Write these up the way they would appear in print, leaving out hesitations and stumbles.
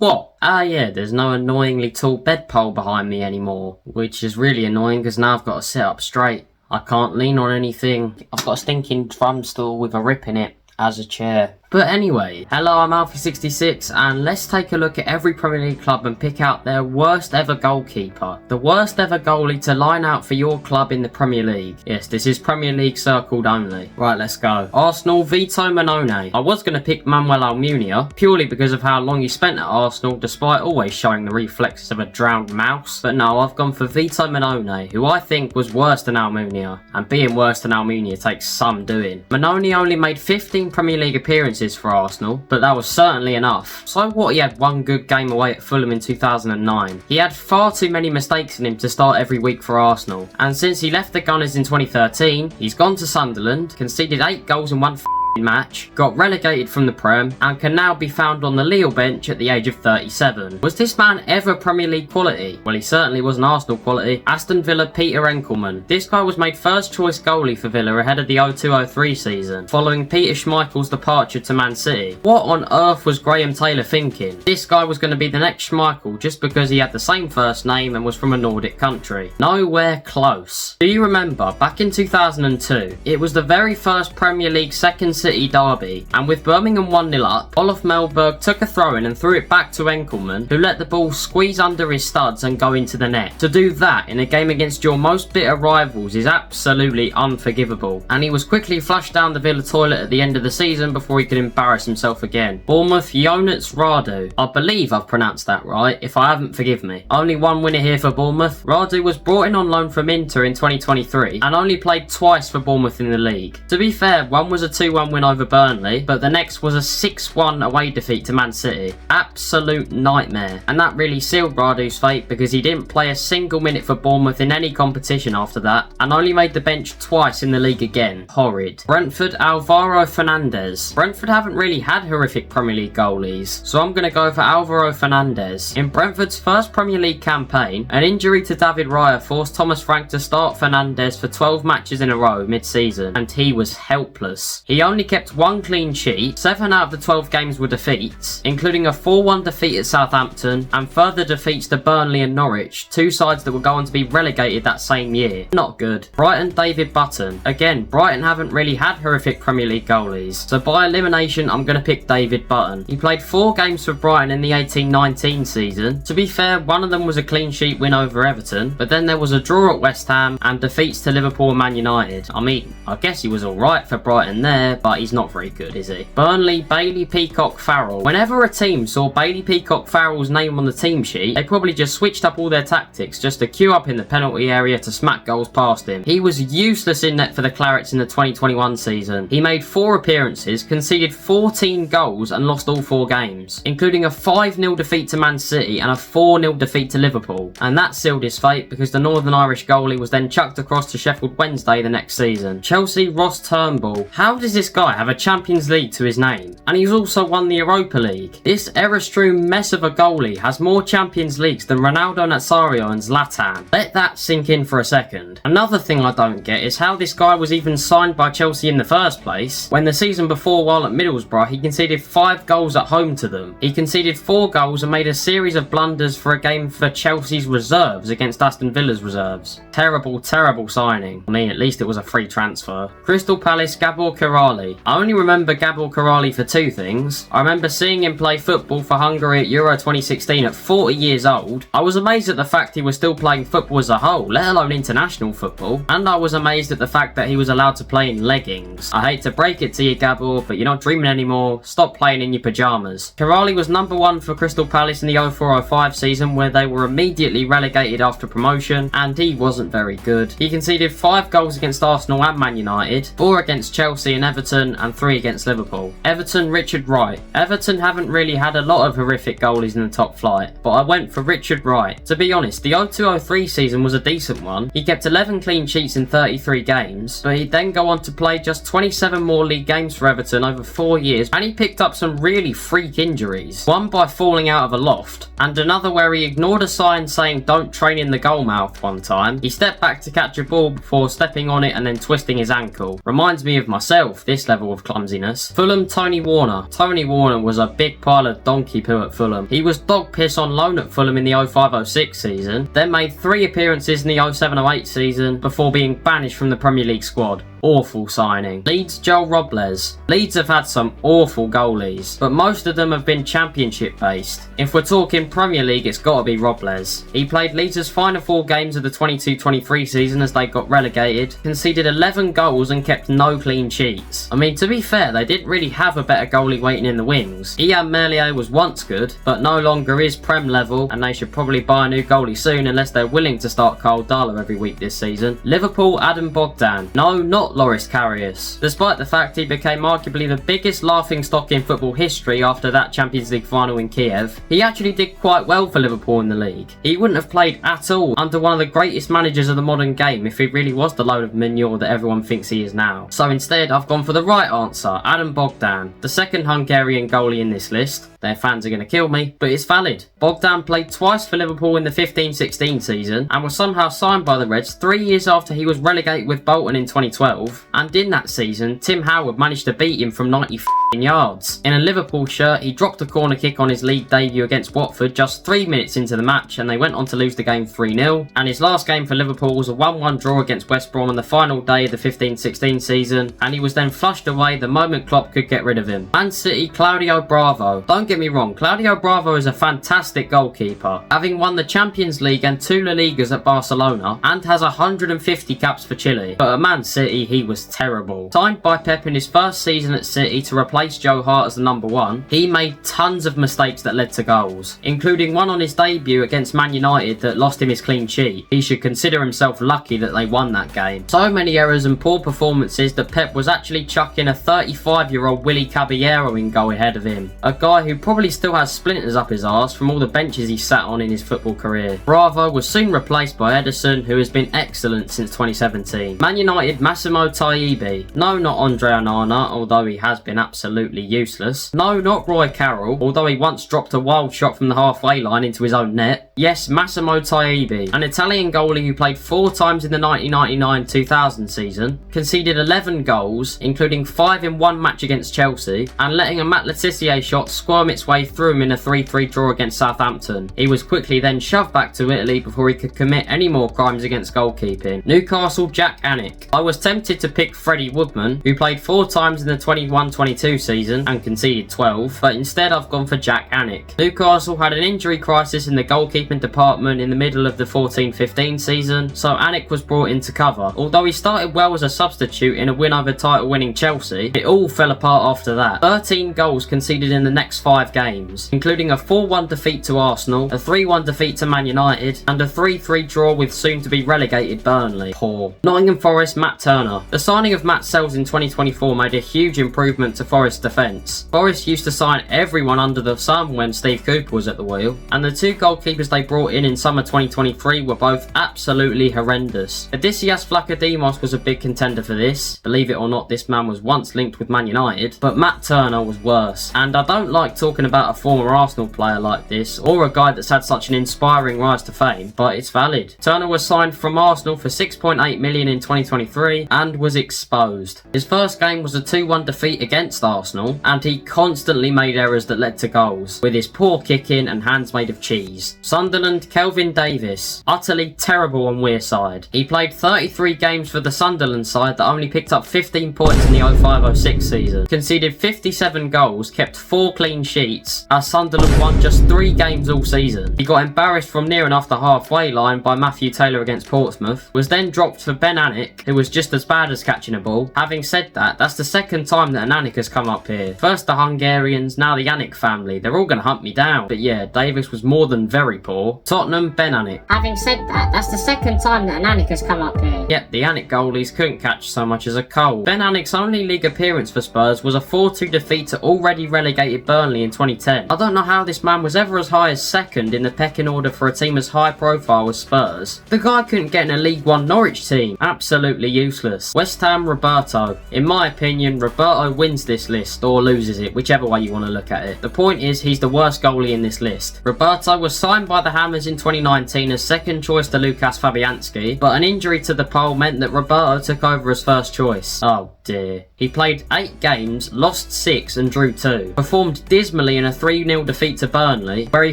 What? Ah yeah, there's no annoyingly tall bedpole behind me anymore, which is really annoying because now I've got to sit up straight. I can't lean on anything. I've got a stinking drum stool with a rip in it as a chair. But anyway, hello, I'm Alfie66 and let's take a look at every Premier League club and pick out their worst ever goalkeeper. The worst ever goalie to line out for your club in the Premier League. Yes, this is Premier League circled only. Right, let's go. Arsenal, Vito Manone. I was going to pick Manuel Almunia purely because of how long he spent at Arsenal despite always showing the reflexes of a drowned mouse. But no, I've gone for Vito Manone, who I think was worse than Almunia. And being worse than Almunia takes some doing. Manone only made 15 Premier League appearances for Arsenal, but that was certainly enough. So what, he had one good game away at Fulham in 2009. He had far too many mistakes in him to start every week for Arsenal, and since he left the Gunners in 2013, he's gone to Sunderland, conceded 8 goals in one match, got relegated from the Prem, and can now be found on the Lille bench at the age of 37. Was this man ever Premier League quality? Well, he certainly wasn't Arsenal quality. Aston Villa, Peter Enkelman. This guy was made first choice goalie for Villa ahead of the 02-03 season, following Peter Schmeichel's departure to Man City. What on earth was Graham Taylor thinking? This guy was going to be the next Schmeichel just because he had the same first name and was from a Nordic country. Nowhere close. Do you remember, back in 2002, it was the very first Premier League second City derby, and with Birmingham 1-0 up, Olof Mellberg took a throw-in and threw it back to Enkelman, who let the ball squeeze under his studs and go into the net. To do that in a game against your most bitter rivals is absolutely unforgivable, and he was quickly flushed down the Villa toilet at the end of the season before he could embarrass himself again. Bournemouth, Jonas Radu. I believe I've pronounced that right. If I haven't, forgive me. Only one winner here for Bournemouth. Radu was brought in on loan from Inter in 2023 and only played twice for Bournemouth in the league. To be fair, one was a 2-1 win over Burnley, but the next was a 6-1 away defeat to Man City. Absolute nightmare. And that really sealed Radu's fate because he didn't play a single minute for Bournemouth in any competition after that and only made the bench twice in the league again. Horrid. Brentford, Alvaro Fernandez. Brentford haven't really had horrific Premier League goalies, so I'm going to go for Alvaro Fernandez. In Brentford's first Premier League campaign, an injury to David Raya forced Thomas Frank to start Fernandez for 12 matches in a row mid-season, and he was helpless. He only kept one clean sheet, 7 out of the 12 games were defeats, including a 4-1 defeat at Southampton and further defeats to Burnley and Norwich, two sides that were going to be relegated that same year. Not good. Brighton, David Button. Again, Brighton haven't really had horrific Premier League goalies, so by elimination I'm going to pick David Button. He played 4 games for Brighton in the 18-19 season. To be fair, one of them was a clean sheet win over Everton, but then there was a draw at West Ham and defeats to Liverpool and Man United. I mean, I guess he was alright for Brighton there, but he's not very good, is he? Burnley, Bailey Peacock Farrell. Whenever a team saw Bailey Peacock Farrell's name on the team sheet, they probably just switched up all their tactics just to queue up in the penalty area to smack goals past him. He was useless in net for the Clarets in the 2021 season. He made 4 appearances, conceded 14 goals and lost all 4 games, including a 5-0 defeat to Man City and a 4-0 defeat to Liverpool. And that sealed his fate because the Northern Irish goalie was then chucked across to Sheffield Wednesday the next season. Chelsea, Ross Turnbull. How does this guy have a Champions League to his name? And he's also won the Europa League. This Erastream mess of a goalie has more Champions Leagues than Ronaldo Nazario and Zlatan. Let that sink in for a second. Another thing I don't get is how this guy was even signed by Chelsea in the first place, when the season before while at Middlesbrough he conceded 5 goals at home to them. He conceded 4 goals and made a series of blunders for a game for Chelsea's reserves against Aston Villa's reserves. Terrible, terrible signing. I mean, at least it was a free transfer. Crystal Palace, Gabor Kiraly. I only remember Gabor Kiraly for 2 things. I remember seeing him play football for Hungary at Euro 2016 at 40 years old. I was amazed at the fact he was still playing football as a whole, let alone international football. And I was amazed at the fact that he was allowed to play in leggings. I hate to break it to you, Gabor, but you're not dreaming anymore. Stop playing in your pyjamas. Kiraly was number 1 for Crystal Palace in the 04-05 season, where they were immediately relegated after promotion, and he wasn't very good. He conceded 5 goals against Arsenal and Man United, 4 against Chelsea and Everton, and 3 against Liverpool. Everton, Richard Wright. Everton haven't really had a lot of horrific goalies in the top flight, but I went for Richard Wright. To be honest, the 02-03 season was a decent one. He kept 11 clean sheets in 33 games, but he'd then go on to play just 27 more league games for Everton over 4 years, and he picked up some really freak injuries. One by falling out of a loft, and another where he ignored a sign saying don't train in the goal mouth one time. He stepped back to catch a ball before stepping on it and then twisting his ankle. Reminds me of myself. This this level of clumsiness. Fulham, Tony Warner. Tony Warner was a big pile of donkey poo at Fulham. He was dog piss on loan at Fulham in the 05-06 season, then made 3 appearances in the 07-08 season before being banished from the Premier League squad. Awful signing. Leeds, Joel Robles. Leeds have had some awful goalies, but most of them have been championship based. If we're talking Premier League, it's got to be Robles. He played Leeds' final 4 games of the 22-23 season as they got relegated, conceded 11 goals and kept no clean sheets. I mean, to be fair, they didn't really have a better goalie waiting in the wings. Ian Merlier was once good, but no longer is Prem level, and they should probably buy a new goalie soon unless they're willing to start Carl Darlow every week this season. Liverpool, Adam Bogdan. No, not Loris Karius. Despite the fact he became arguably the biggest laughingstock in football history after that Champions League final in Kiev, he actually did quite well for Liverpool in the league. He wouldn't have played at all under one of the greatest managers of the modern game if he really was the load of manure that everyone thinks he is now. So instead, I've gone for the right answer, Adam Bogdan, the second Hungarian goalie in this list. Their fans are going to kill me, but it's valid. Bogdan played twice for Liverpool in the 15-16 season and was somehow signed by the Reds 3 years after he was relegated with Bolton in 2012. And in that season, Tim Howard managed to beat him from 90 yards. In a Liverpool shirt, he dropped a corner kick on his league debut against Watford just 3 minutes into the match, and they went on to lose the game 3-0. And his last game for Liverpool was a 1-1 draw against West Brom on the final day of the 15-16 season, and he was then flushed away the moment Klopp could get rid of him. Man City, Claudio Bravo. Don't get me wrong, Claudio Bravo is a fantastic goalkeeper, having won the Champions League and 2 La Ligas at Barcelona, and has 150 caps for Chile. But at Man City, he was terrible. Signed by Pep in his first season at City to replace Joe Hart as the number 1, he made tons of mistakes that led to goals, including one on his debut against Man United that lost him his clean sheet. He should consider himself lucky that they won that game. So many errors and poor performances that Pep was actually chucking a 35-year-old Willy Caballero in goal ahead of him, a guy who probably still has splinters up his arse from all the benches he sat on in his football career. Bravo was soon replaced by Ederson, who has been excellent since 2017. Man United, Massimo Taibbi. No, not Andre Onana, although he has been absolutely useless. No, not Roy Carroll, although he once dropped a wild shot from the halfway line into his own net. Yes, Massimo Taibbi, an Italian goalie who played 4 times in the 1999-2000 season, conceded 11 goals, including 5 in 1 match against Chelsea, and letting a Matt Letizia shot squirm its way through him in a 3-3 draw against Southampton. He was quickly then shoved back to Italy before he could commit any more crimes against goalkeeping. Newcastle, Jack Anick. I was tempted to pick Freddie Woodman, who played 4 times in the 21-22 season and conceded 12, but instead I've gone for Jack Anick. Newcastle had an injury crisis in the goalkeeping department in the middle of the 14-15 season, so Anick was brought in to cover. Although he started well as a substitute in a win over title-winning Chelsea, it all fell apart after that. 13 goals conceded in the next 5 games, including a 4-1 defeat to Arsenal, a 3-1 defeat to Man United, and a 3-3 draw with soon-to-be relegated Burnley. Poor. Nottingham Forest, Matt Turner. The signing of Matt Sells in 2024 made a huge improvement to Forest's defence. Forest used to sign everyone under the sun when Steve Cooper was at the wheel, and the 2 goalkeepers they brought in summer 2023 were both absolutely horrendous. Odysseas Vlachodimos was a big contender for this. Believe it or not, this man was once linked with Man United, but Matt Turner was worse. And I don't like talking about a former Arsenal player like this, or a guy that's had such an inspiring rise to fame, but it's valid. Turner was signed from Arsenal for $6.8 million in 2023 and was exposed. His first game was a 2-1 defeat against Arsenal, and he constantly made errors that led to goals, with his poor kicking and hands made of cheese. Sunderland, Kelvin Davis. Utterly terrible on Weir's side. He played 33 games for the Sunderland side that only picked up 15 points in the 05-06 season, conceded 57 goals, kept 4 clean sheets, as Sunderland won just 3 games all season. He got embarrassed from near enough the halfway line by Matthew Taylor against Portsmouth, was then dropped for Ben Anick, who was just as bad as catching a ball. Having said that, that's the second time that an Anick has come up here. First the Hungarians, now the Anick family. They're all going to hunt me down. But yeah, Davis was more than very poor. Tottenham, Ben Anick. Having said that, that's the second time that an Anick has come up here. Yep, the Anick goalies couldn't catch so much as a cold. Ben Anick's only league appearance for Spurs was a 4-2 defeat to already relegated Burnley in 2010. I don't know how this man was ever as high as second in the pecking order for a team as high profile as Spurs. The guy couldn't get in a League One Norwich team. Absolutely useless. West Ham, Roberto. In my opinion, Roberto wins this list or loses it, whichever way you want to look at it. The point is, he's the worst goalie in this list. Roberto was signed by the Hammers in 2019 as second choice to Lukas Fabianski, but an injury to the pole meant that Roberto took over as first choice. Oh dear. He played 8 games, lost 6 and drew 2. Performed dismally in a 3-0 defeat to Burnley, where he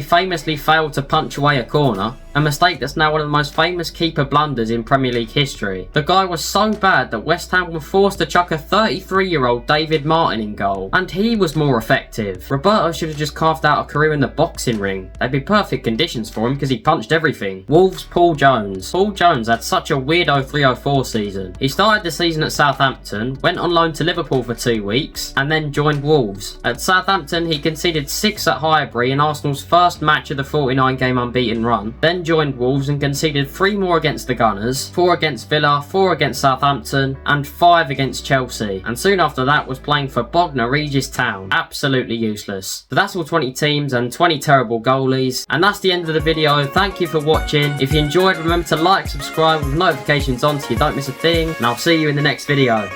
famously failed to punch away a corner, a mistake that's now one of the most famous keeper blunders in Premier League history. The guy was so bad that West Ham were forced to chuck a 33-year-old David Martin in goal, and he was more effective. Roberto should have just carved out a career in the boxing ring. They'd be perfect conditions for him because he punched everything. Wolves' Paul Jones. Paul Jones had such a weirdo 3-04 season. He started the season at Southampton, went on loan to Liverpool for 2 weeks, and then joined Wolves. At Southampton, he conceded 6 at Highbury in Arsenal's first match of the 49-game unbeaten run, then joined Wolves and conceded 3 more against the Gunners, 4 against Villa, 4 against Southampton, and 5 against Chelsea. And soon after that was playing for Bognor Regis Town. Absolutely useless. But that's all 20 teams and 20 terrible goalies. And that's the end of the video. Thank you for watching. If you enjoyed, remember to like, subscribe with notifications on so you don't miss a thing. And I'll see you in the next video.